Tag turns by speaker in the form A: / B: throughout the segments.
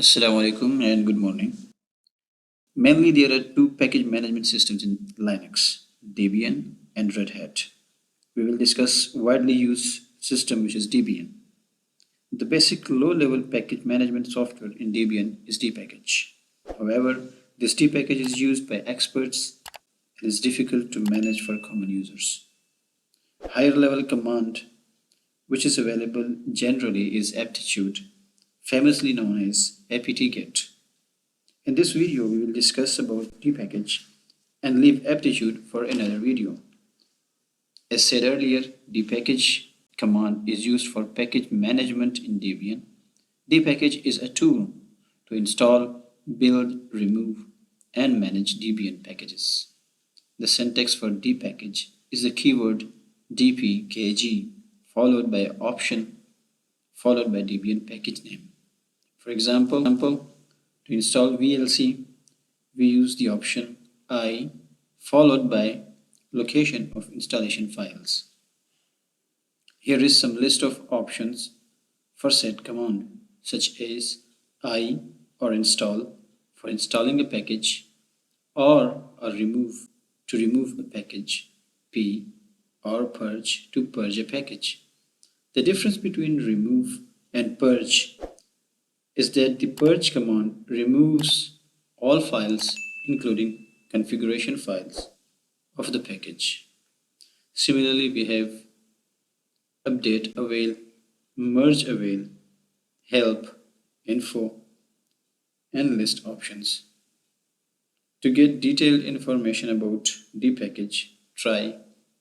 A: Assalamu alaikum and good morning. Mainly, there are two package management systems in Linux, Debian and Red Hat. We will discuss widely used system which is Debian. The basic low-level package management software in Debian is dpkg. However, this dpkg is used by experts and is difficult to manage for common users. Higher level command which is available generally is apt-get, famously known as apt-get. In this video, we will discuss about dpkg and leave apt-get for another video. As said earlier, dpkg command is used for package management in Debian. Dpkg is a tool to install, build, remove, and manage Debian packages. The syntax for dpkg is the keyword dpkg followed by option followed by Debian package name. For example, to install VLC, we use the option I followed by location of installation files. Here is some list of options for said command, such as I or install for installing a package, or remove to remove a package, P or purge to purge a package. The difference between remove and purge is that the purge command removes all files including configuration files of the package. Similarly, we have update avail, merge avail, help, info, and list options. To get detailed information about dpkg, try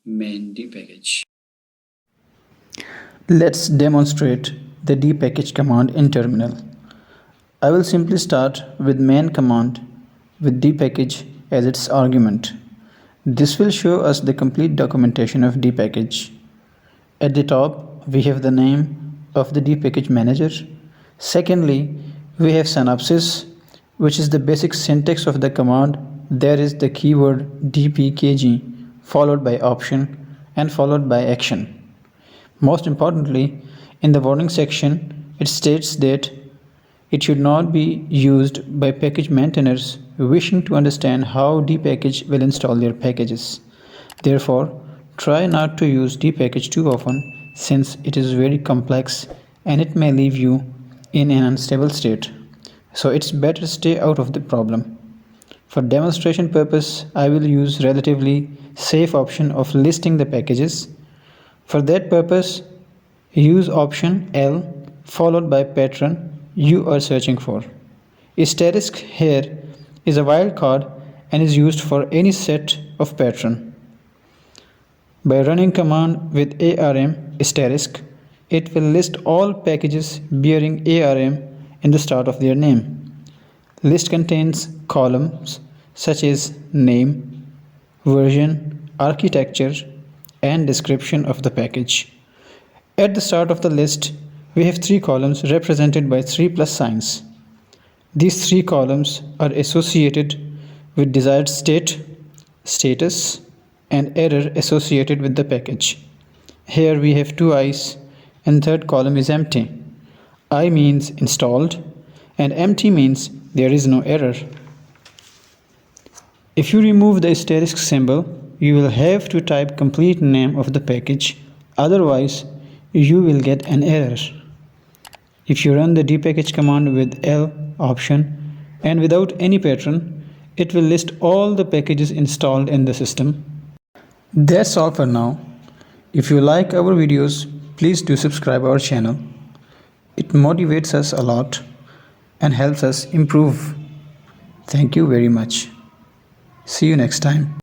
A: main dpkg.
B: Let's demonstrate the dpkg command in terminal. I will simply start with main command with dpkg as its argument. This will show us the complete documentation of dpkg. At the top, we have the name of the dpkg manager. Secondly, we have synopsis, which is the basic syntax of the command. There is the keyword dpkg followed by option and followed by action. Most importantly, in the warning section, it states that it should not be used by package maintainers wishing to understand how dpkg will install their packages. Therefore, try not to use dpkg too often, since it is very complex and it may leave you in an unstable state. So it's better stay out of the problem. For demonstration purpose, I will use relatively safe option of listing the packages. For that purpose, use option L followed by pattern you are searching for. Asterisk here is a wildcard and is used for any set of pattern. By running command with arm asterisk, it will list all packages bearing arm in the start of their name. List contains columns such as name, version, architecture, and description of the package. At the start of the list, we have three columns represented by 3 plus signs. These three columns are associated with desired state, status, and error associated with the package. Here we have two I's and third column is empty. I means installed and empty means there is no error. If you remove the asterisk symbol, you will have to type complete name of the package, otherwise you will get an error. If you run the dpkg command with L option and without any pattern, it will list all the packages installed in the system. That's all for now. If you like our videos, please do subscribe our channel. It motivates us a lot and helps us improve. Thank you very much. See you next time.